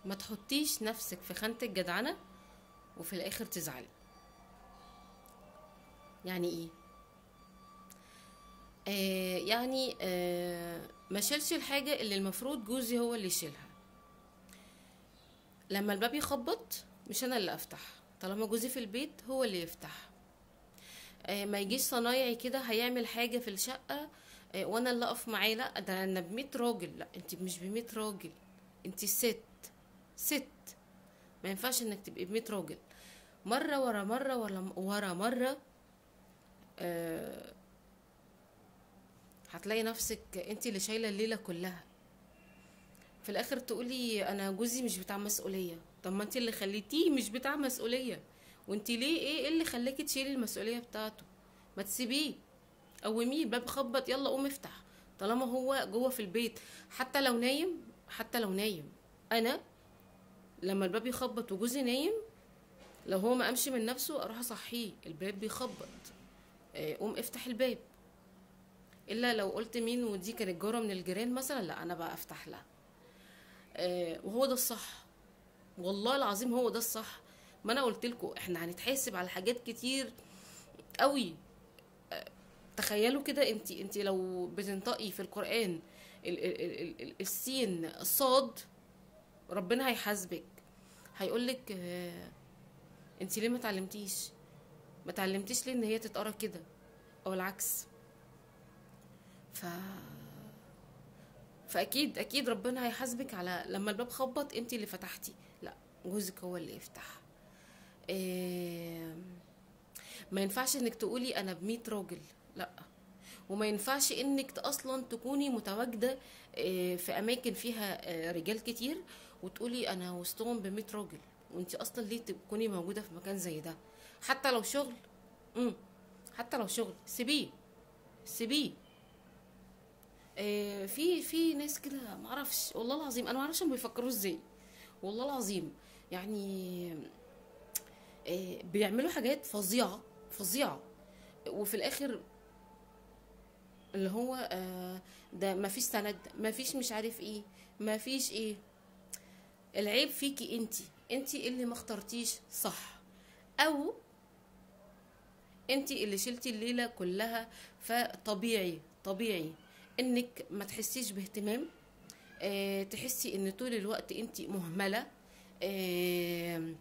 ما تحطيش نفسك في خانة الجدعنة وفي الاخر تزعلي. يعني ايه؟ يعني ما شيلش الحاجة اللي المفروض جوزي هو اللي يشيلها. لما الباب يخبط مش انا اللي افتح، طالما جوزي في البيت هو اللي يفتح. ما يجيش صنايعي كده هيعمل حاجة في الشقة وانا اللي اقف معاه. لا، ده انا ب100 راجل. لا، انت مش ب100 راجل، انت ست. ما ينفعش انك تبقي ب100 راجل مرة ورا مرة ورا مرة. آه، هتلاقي نفسك انت اللي شايلة الليلة كلها. في الاخر تقولي انا جوزي مش بتاع مسؤولية. طب ما انت اللي خليتيه مش بتاع مسؤولية، وانت ليه؟ ايه اللي خلاكي تشيلي المسؤولية بتاعته؟ ما تسيبيه، قوميه. الباب خبط، يلا قوم افتح طالما هو جوه في البيت. حتى لو نايم انا لما الباب يخبط وجوزي نايم، لو هو ما قامش من نفسه اروح اصحيه. الباب بيخبط، قوم افتح الباب. الا لو قلت مين ودي كانت جاره من الجيران مثلا، لا انا بقى افتح لها. وهو ده الصح، والله العظيم هو ده الصح. ما انا قلت لكم احنا هنتحاسب على حاجات كتير قوي. تخيلوا كده، انت لو بتنطقي في القرآن السين الصاد، ربنا هيحاسبك. هيقولك انت ليه ما تعلمتيش ليه ان هي تتقرا كده او العكس. ف فاكيد ربنا هيحاسبك على لما الباب خبط انت اللي فتحتي. لا، جوزك هو اللي يفتح. آه، ما ينفعش انك تقولي انا ب100 راجل. لا، وما ينفعش انك اصلا تكوني متواجده في اماكن فيها رجال كتير وتقولي انا وسطهم ب100 راجل، وانت اصلا ليه تكوني موجوده في مكان زي ده؟ حتى لو شغل. امم حتى لو شغل، سيبيه. في ناس كده معرفش، والله العظيم انا معرفش هم بيفكروا ازاي. والله العظيم يعني بيعملوا حاجات فظيعه فظيعه، وفي الاخر اللي هو ده مفيش سند، مفيش مش عارف ايه، مفيش ايه. العيب فيكي انتي اللي ما اخترتيش صح، او انتي اللي شلتي الليله كلها. فطبيعي انك ما تحسيش باهتمام، تحسي ان طول الوقت انتي مهمله، آه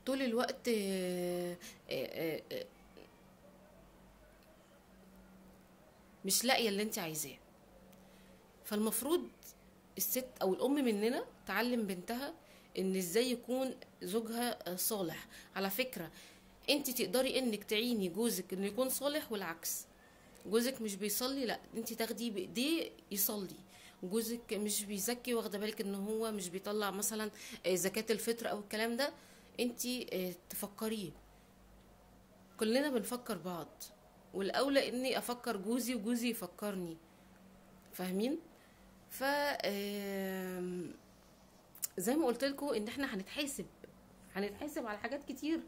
طول الوقت مش لاقيه اللي انتي عايزاه. فالمفروض الست او الام مننا تعلم بنتها ان ازاي يكون زوجها صالح. على فكرة، انت تقدري انك تعيني جوزك انه يكون صالح، والعكس. جوزك مش بيصلي، لا انت تاخديه بايديه يصلي. جوزك مش بيزكي، واخده بالك ان هو مش بيطلع مثلا زكاة الفطر او الكلام ده، انت تفكريه. كلنا بنفكر بعض، والاولى اني افكر جوزي وجوزي يفكرني. فاهمين؟ ف زي ما قلت لكم ان احنا هنتحاسب على حاجات كتير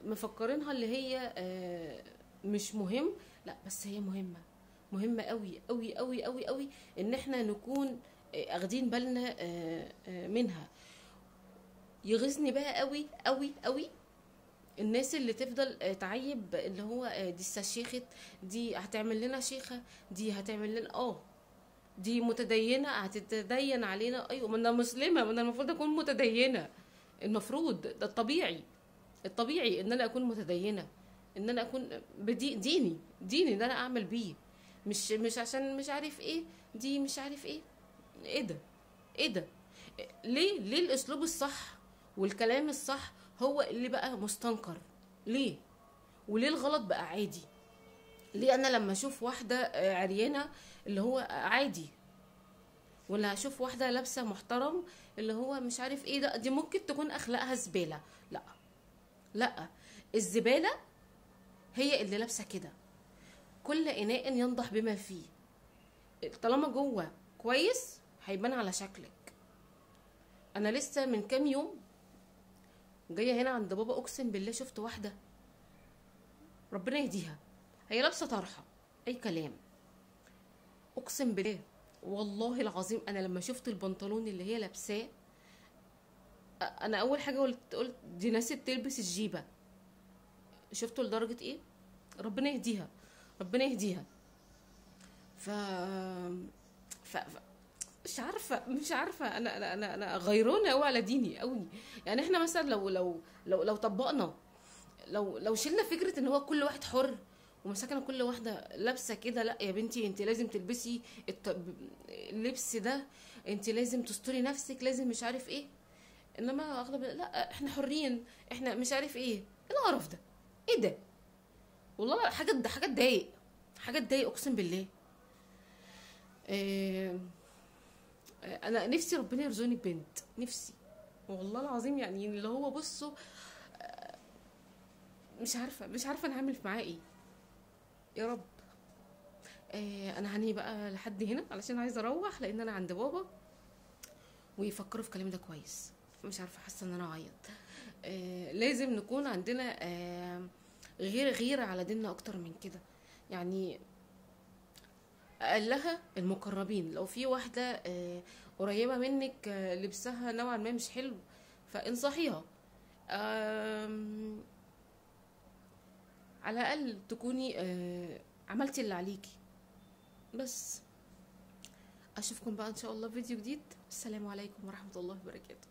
مفكرينها اللي هي مش مهم. لا، بس هي مهمة قوي قوي قوي قوي قوي ان احنا نكون اخدين بالنا منها. يغيظني بقى قوي قوي قوي الناس اللي تفضل تعيب اللي هو دي استشيخت، دي هتعمل لنا شيخة، دي هتعمل لنا دي متدينة هتتدين علينا. ايوه، ما انا مسلمة، ما انا المفروض اكون متدينة. المفروض ده الطبيعي ان انا اكون متدينة، ان انا اكون ديني ان انا اعمل بيه. مش عشان مش عارف ايه، دي مش عارف ايه. ايه ده؟ ايه ده؟ ليه الاسلوب الصح والكلام الصح هو اللي بقى مستنكر؟ ليه؟ وليه الغلط بقى عادي؟ ليه انا لما اشوف واحدة عريانة اللي هو عادي، ولا اشوف واحده لابسه محترم اللي هو مش عارف ايه ده، دي ممكن تكون اخلاقها زباله؟ لا، لا، الزباله هي اللي لابسه كده. كل اناء ينضح بما فيه. طالما جوه كويس هيبان على شكلك. انا لسه من كام يوم جايه هنا عند بابا، اقسم بالله شفت واحده ربنا يهديها، هي لابسه طرحه اي كلام. اقسم بالله والله العظيم انا لما شفت البنطلون اللي هي لابساه انا اول حاجه قلت دي ناس تلبس الجيبه. شفتوا لدرجه ايه؟ ربنا يهديها، ربنا يهديها. ف... مش عارفه انا غيرانه قوي على ديني قوي. يعني احنا مثلا لو طبقنا، لو شلنا فكره ان هو كل واحد حر، ومسكنا كل واحده لابسه كده، لا يا بنتي انت لازم تلبسي اللبس ده، انت لازم تستري نفسك، لازم مش عارف ايه. انما اغلب لا احنا حرين، احنا مش عارف ايه. ايه القرف ده؟ ايه ده؟ والله حاجه تضايق، حاجه تضايق اقسم بالله. إيه، انا نفسي ربنا يرزقني ببنت، نفسي والله العظيم. يعني اللي هو بصوا، مش عارفه انا هعمل معاه ايه. يا رب. انا هنهي بقى لحد هنا علشان عايزه اروح، لان انا عند بابا ويفكروا في الكلام ده كويس. مش عارفه، حاسه ان انا اعيط. لازم نكون عندنا غير على ديننا اكتر من كده. يعني اقلها المقربين، لو في واحده قريبه منك لبسها نوعا ما مش حلو، فانصحيها. على الاقل تكوني عملتي اللي عليكي. بس اشوفكم بقى ان شاء الله في فيديو جديد. السلام عليكم ورحمه الله وبركاته.